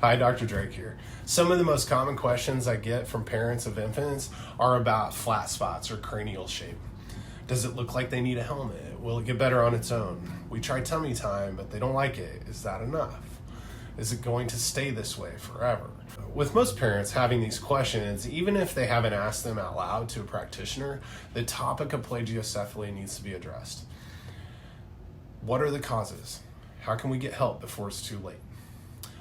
Hi, Dr. Drake here. Some of the most common questions I get from parents of infants are about flat spots or cranial shape. Does it look like they need a helmet? Will it get better on its own? We tried tummy time, but they don't like it. Is that enough? Is it going to stay this way forever? With most parents having these questions, even if they haven't asked them out loud to a practitioner, the topic of plagiocephaly needs to be addressed. What are the causes? How can we get help before it's too late?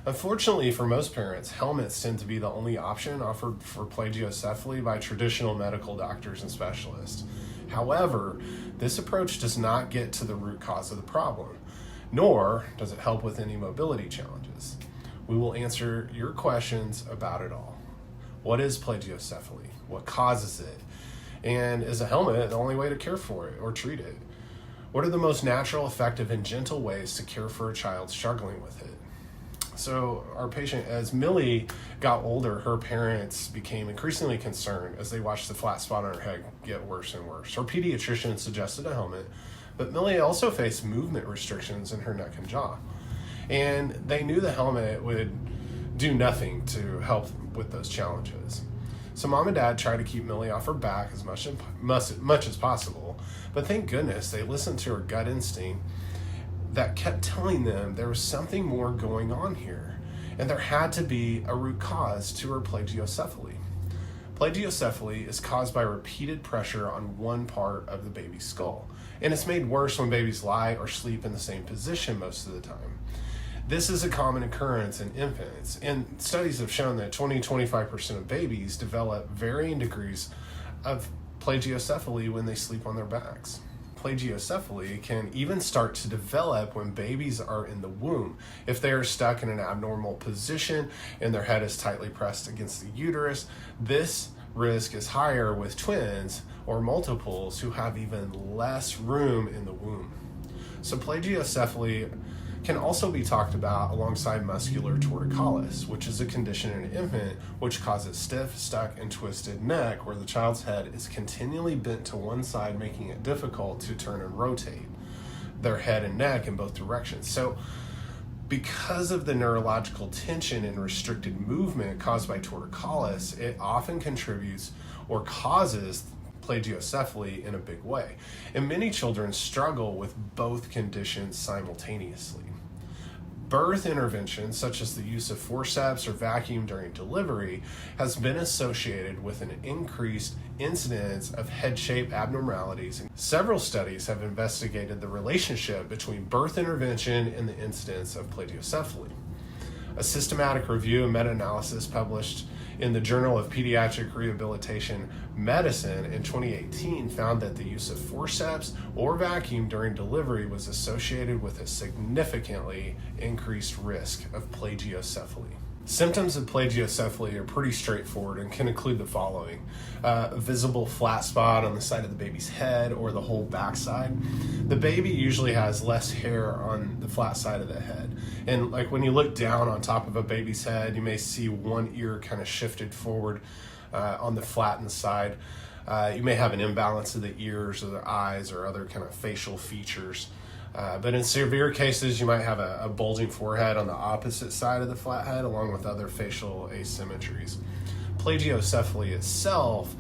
Unfortunately, for most parents, helmets tend to be the only option offered for plagiocephaly by traditional medical doctors and specialists. However, this approach does not get to the root cause of the problem, nor does it help with any mobility challenges. We will answer your questions about it all. What is plagiocephaly? What causes it? And is a helmet the only way to care for it or treat it? What are the most natural, effective, and gentle ways to care for a child struggling with it? So our patient, as Millie got older, her parents became increasingly concerned as they watched the flat spot on her head get worse and worse. Her pediatrician suggested a helmet, but Millie also faced movement restrictions in her neck and jaw. And they knew the helmet would do nothing to help with those challenges. So mom and dad tried to keep Millie off her back as much as possible, but thank goodness they listened to her gut instinct that kept telling them there was something more going on here, and there had to be a root cause to her plagiocephaly. Plagiocephaly is caused by repeated pressure on one part of the baby's skull, and it's made worse when babies lie or sleep in the same position most of the time. This is a common occurrence in infants, and studies have shown that 20-25% of babies develop varying degrees of plagiocephaly when they sleep on their backs. Plagiocephaly can even start to develop when babies are in the womb. If they are stuck in an abnormal position and their head is tightly pressed against the uterus, this risk is higher with twins or multiples who have even less room in the womb. So plagiocephaly can also be talked about alongside muscular torticollis, which is a condition in an infant which causes stiff, stuck, and twisted neck where the child's head is continually bent to one side, making it difficult to turn and rotate their head and neck in both directions. So because of the neurological tension and restricted movement caused by torticollis, it often contributes or causes plagiocephaly in a big way. And many children struggle with both conditions simultaneously. Birth intervention, such as the use of forceps or vacuum during delivery, has been associated with an increased incidence of head shape abnormalities. Several studies have investigated the relationship between birth intervention and the incidence of plagiocephaly. A systematic review and meta-analysis published in the Journal of Pediatric Rehabilitation Medicine in 2018 found that the use of forceps or vacuum during delivery was associated with a significantly increased risk of plagiocephaly. Symptoms of plagiocephaly are pretty straightforward and can include the following: a visible flat spot on the side of the baby's head or the whole backside. The baby usually has less hair on the flat side of the head. And like when you look down on top of a baby's head, you may see one ear kind of shifted forward on the flattened side. You may have an imbalance of the ears or the eyes or other kind of facial features. But in severe cases, you might have a bulging forehead on the opposite side of the flat head, along with other facial asymmetries. Plagiocephaly itself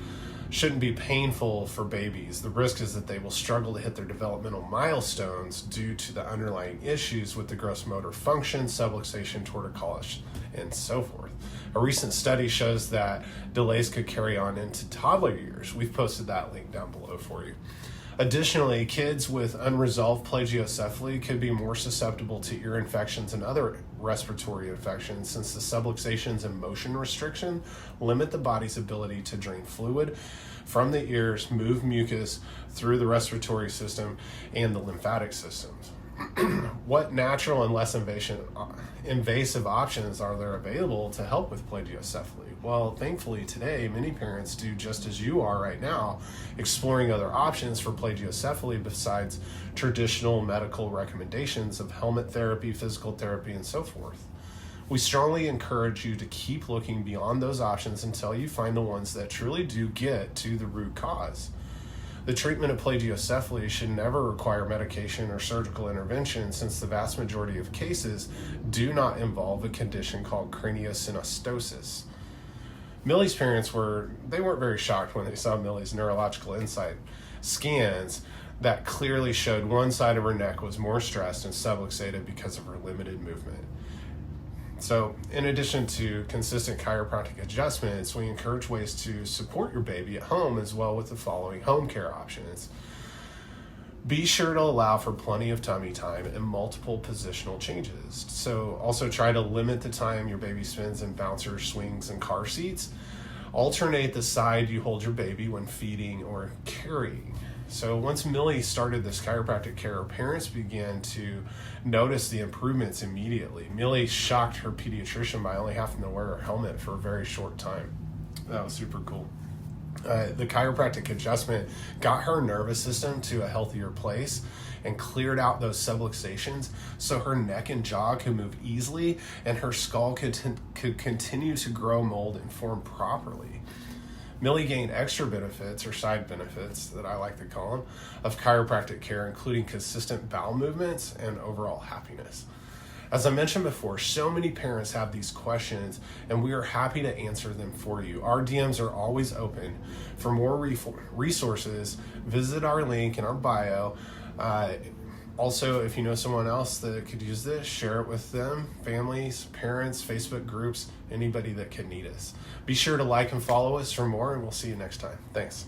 shouldn't be painful for babies. The risk is that they will struggle to hit their developmental milestones due to the underlying issues with the gross motor function, subluxation, torticollis, and so forth. A recent study shows that delays could carry on into toddler years. We've posted that link down below for you. Additionally, kids with unresolved plagiocephaly could be more susceptible to ear infections and other respiratory infections, since the subluxations and motion restriction limit the body's ability to drain fluid from the ears, move mucus through the respiratory system and the lymphatic systems. What natural and less invasive options are there available to help with plagiocephaly? Well, thankfully today, many parents do just as you are right now, exploring other options for plagiocephaly besides traditional medical recommendations of helmet therapy, physical therapy, and so forth. We strongly encourage you to keep looking beyond those options until you find the ones that truly do get to the root cause. The treatment of plagiocephaly should never require medication or surgical intervention, since the vast majority of cases do not involve a condition called craniosynostosis. Millie's parents weren't very shocked when they saw Millie's neurological insight scans that clearly showed one side of her neck was more stressed and subluxated because of her limited movement. So, in addition to consistent chiropractic adjustments, we encourage ways to support your baby at home as well with the following home care options. Be sure to allow for plenty of tummy time and multiple positional changes. So also try to limit the time your baby spends in bouncers, swings, and car seats. Alternate the side you hold your baby when feeding or carrying. So once Millie started this chiropractic care, her parents began to notice the improvements immediately. Millie shocked her pediatrician by only having to wear her helmet for a very short time. That was super cool. The chiropractic adjustment got her nervous system to a healthier place and cleared out those subluxations, so her neck and jaw could move easily and her skull could continue to grow, mold, and form properly. Millie gained extra benefits, or side benefits that I like to call them, of chiropractic care, including consistent bowel movements and overall happiness. As I mentioned before, so many parents have these questions, and we are happy to answer them for you. Our DMs are always open. For more resources, visit our link in our bio. Also, if you know someone else that could use this, share it with them, families, parents, Facebook groups, anybody that could need us. Be sure to like and follow us for more, and we'll see you next time. Thanks.